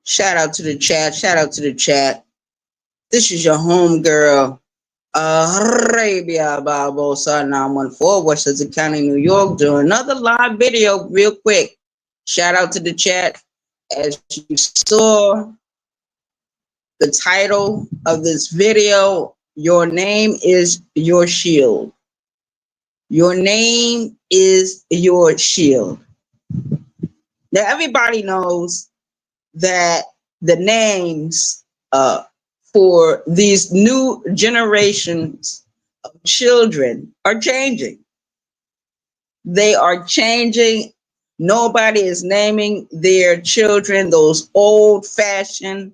Shout out to the chat. Shout out to the chat. This is your home girl, Arabia Barbosa 914, Westchester County, New York, doing another live video real quick. Shout out to the chat. As you saw the title of this video, your name is your shield. Your name is your shield. Now, everybody knows that the names for these new generations of children are changing. They are changing. Nobody is naming their children those old fashioned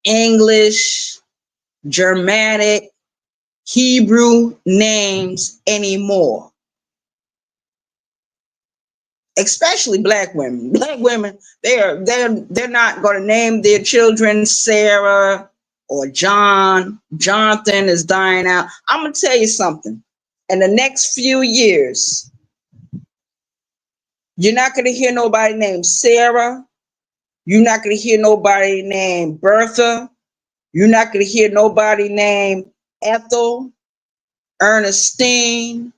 English, Germanic, Hebrew names anymore. Especially black women. Black women, they're not going to name their children Sarah or John. Jonathan is dying out. I'm going to tell you something. In the next few years, you're not going to hear nobody named Sarah. You're not going to hear nobody named Bertha. You're not going to hear nobody named Ethel, Ernestine,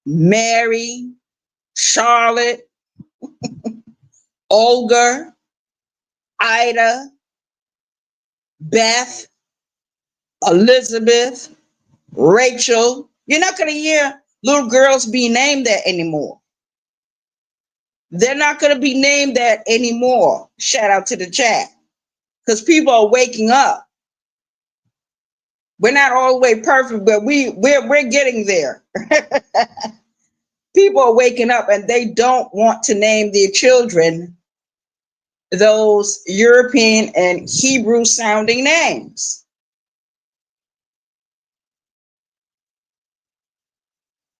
Mary, Charlotte, Olga, Ida, Beth, Elizabeth, Rachel. You're not going to hear little girls be named that anymore. They're not going to be named that anymore. Shout out to the chat. Because people are waking up. We're not all the way perfect, but we're getting there. People are waking up and they don't want to name their children those European and Hebrew sounding names.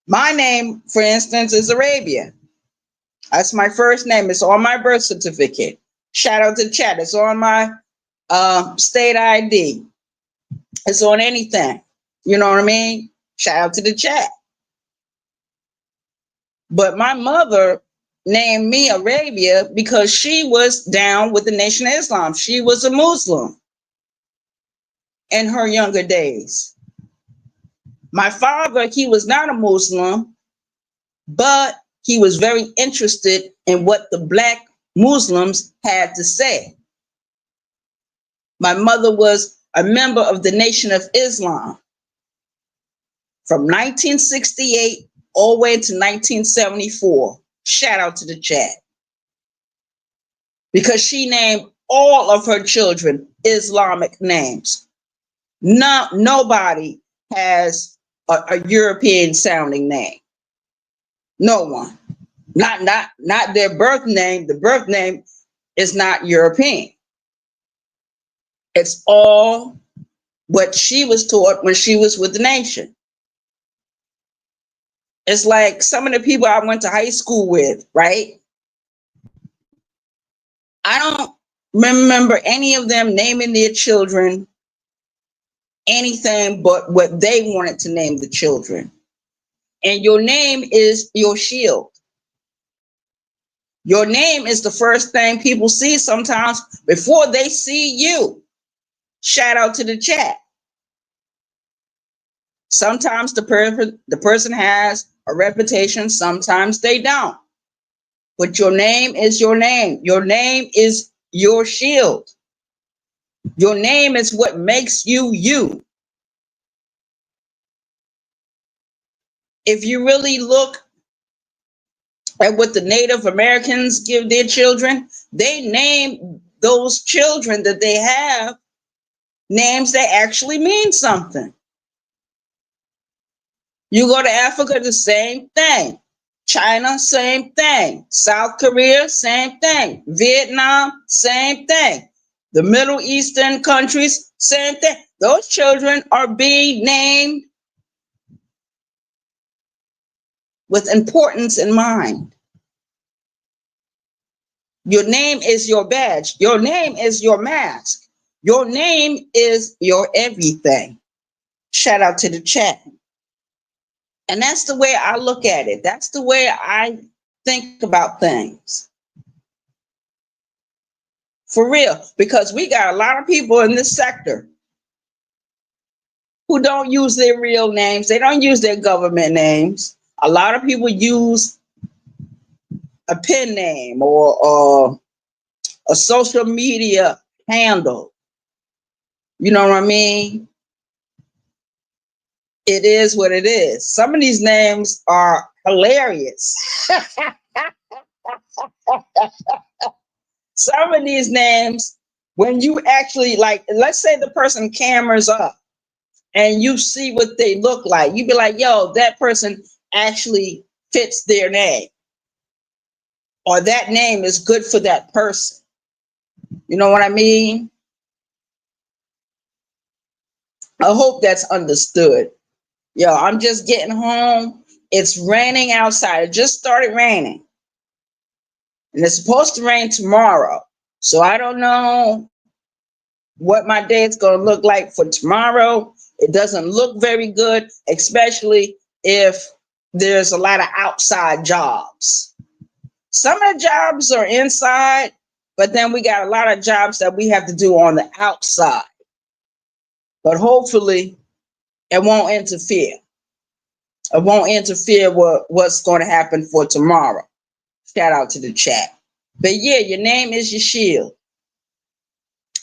My name, for instance, is Arabia. That's my first name. It's on my birth certificate. Shout out to the chat. It's on my state ID. It's on anything. You know what I mean? Shout out to the chat. But my mother named me Arabia because she was down with the Nation of Islam. She was a Muslim in her younger days. My father, he was not a Muslim, but he was very interested in what the black Muslims had to say. My mother was a member of the Nation of Islam from 1968 all the way to 1974. Shout out to the chat. Because she named all of her children Islamic names. Nobody has a European sounding name. No one. Not their birth name. The birth name is not European. It's all what she was taught when she was with the nation. It's like some of the people I went to high school with, right? I don't remember any of them naming their children anything but what they wanted to name the children. And your name is your shield. Your name is the first thing people see sometimes before they see you. Shout out to the chat. Sometimes the person has a reputation, sometimes they don't. But your name is your name. Your name is your shield. Your name is what makes you you. If you really look at what the Native Americans give their children, they name those children that they have names that actually mean something. You go to Africa, the same thing. China, same thing. South Korea, same thing. Vietnam, same thing. The Middle Eastern countries, same thing. Those children are being named with importance in mind. Your name is your badge. Your name is your mask. Your name is your everything. Shout out to the chat. And that's the way I look at it. That's the way I think about things. For real. Because we got a lot of people in this sector who don't use their real names. They don't use their government names. A lot of people use a pen name or a social media handle. You know what I mean? It is what it is. Some of these names are hilarious. Some of these names, when you actually, like, let's say the person cameras up and you see what they look like, you be like, yo, that person actually fits their name, or that name is good for that person. You know what I mean? I hope that's understood. Yo, I'm just getting home. It's raining outside. It just started raining. And it's supposed to rain tomorrow. So I don't know what my day is going to look like for tomorrow. It doesn't look very good, especially if there's a lot of outside jobs. Some of the jobs are inside, but then we got a lot of jobs that we have to do on the outside. But hopefully it won't interfere. It won't interfere with what's going to happen for tomorrow. Shout out to the chat. But yeah, your name is your shield.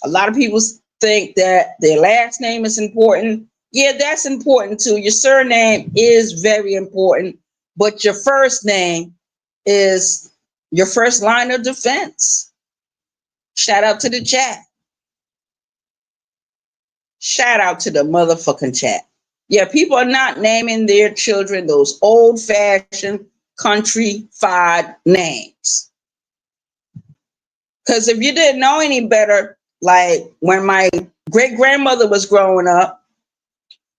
A lot of people think that their last name is important. Yeah, that's important too. Your surname is very important, but your first name is your first line of defense. Shout out to the chat. Shout out to the motherfucking chat. Yeah, people are not naming their children those old-fashioned country-fied names. Because if you didn't know any better, like when my great-grandmother was growing up,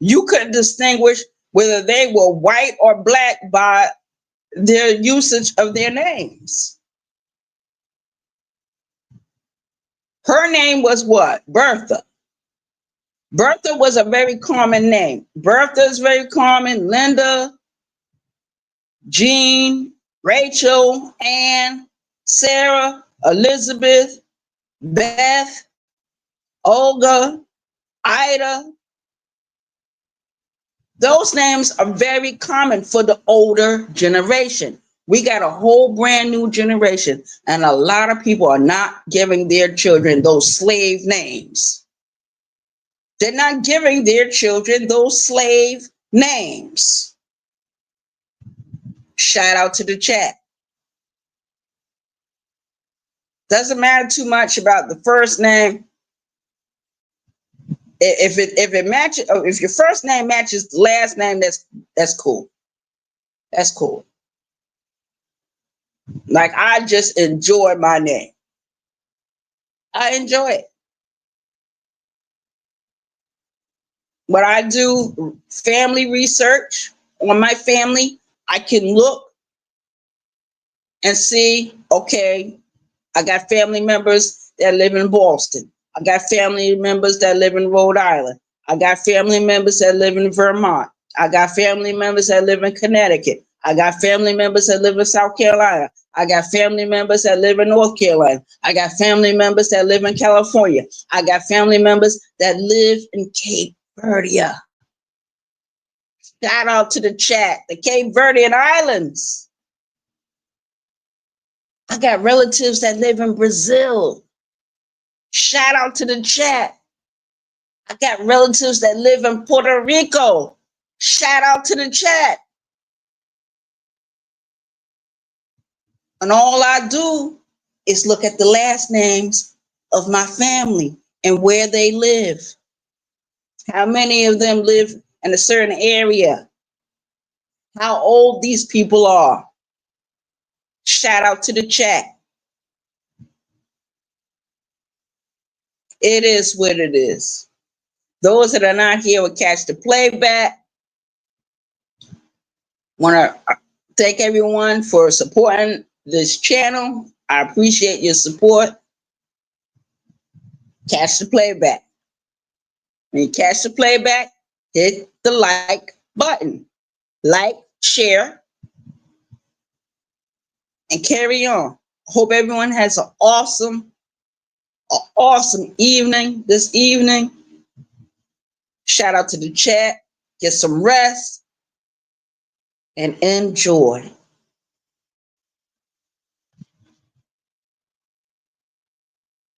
you couldn't distinguish whether they were white or black by their usage of their names. Her name was what? Bertha. Bertha was a very common name. Bertha is very common. Linda, Jean, Rachel, Ann, Sarah, Elizabeth, Beth, Olga, Ida. Those names are very common for the older generation. We got a whole brand new generation, and a lot of people are not giving their children those slave names. They're not giving their children those slave names. Shout out to the chat. Doesn't matter too much about the first name. If it matches, if your first name matches the last name, that's cool. That's cool. Like, I just enjoy my name. I enjoy it. When I do family research on my family, I can look and see, okay, I got family members that live in Boston. I got family members that live in Rhode Island. I got family members that live in Vermont. I got family members that live in Connecticut. I got family members that live in South Carolina. I got family members that live in North Carolina. I got family members that live in California. I got family members that live in Cape Verde. Shout out to the chat, the Cape Verdean Islands. I got relatives that live in Brazil. Shout out to the chat. I got relatives that live in Puerto Rico. Shout out to the chat. And all I do is look at the last names of my family and where they live. How many of them live in a certain area? How old these people are. Shout out to the chat. It is what it is. Those that are not here will catch the playback. Want to thank everyone for supporting this channel. I appreciate your support. Catch the playback. When you catch the playback, hit the like button. Like, share, and carry on. Hope everyone has an awesome an awesome evening this evening. Shout out to the chat. Get some rest and enjoy.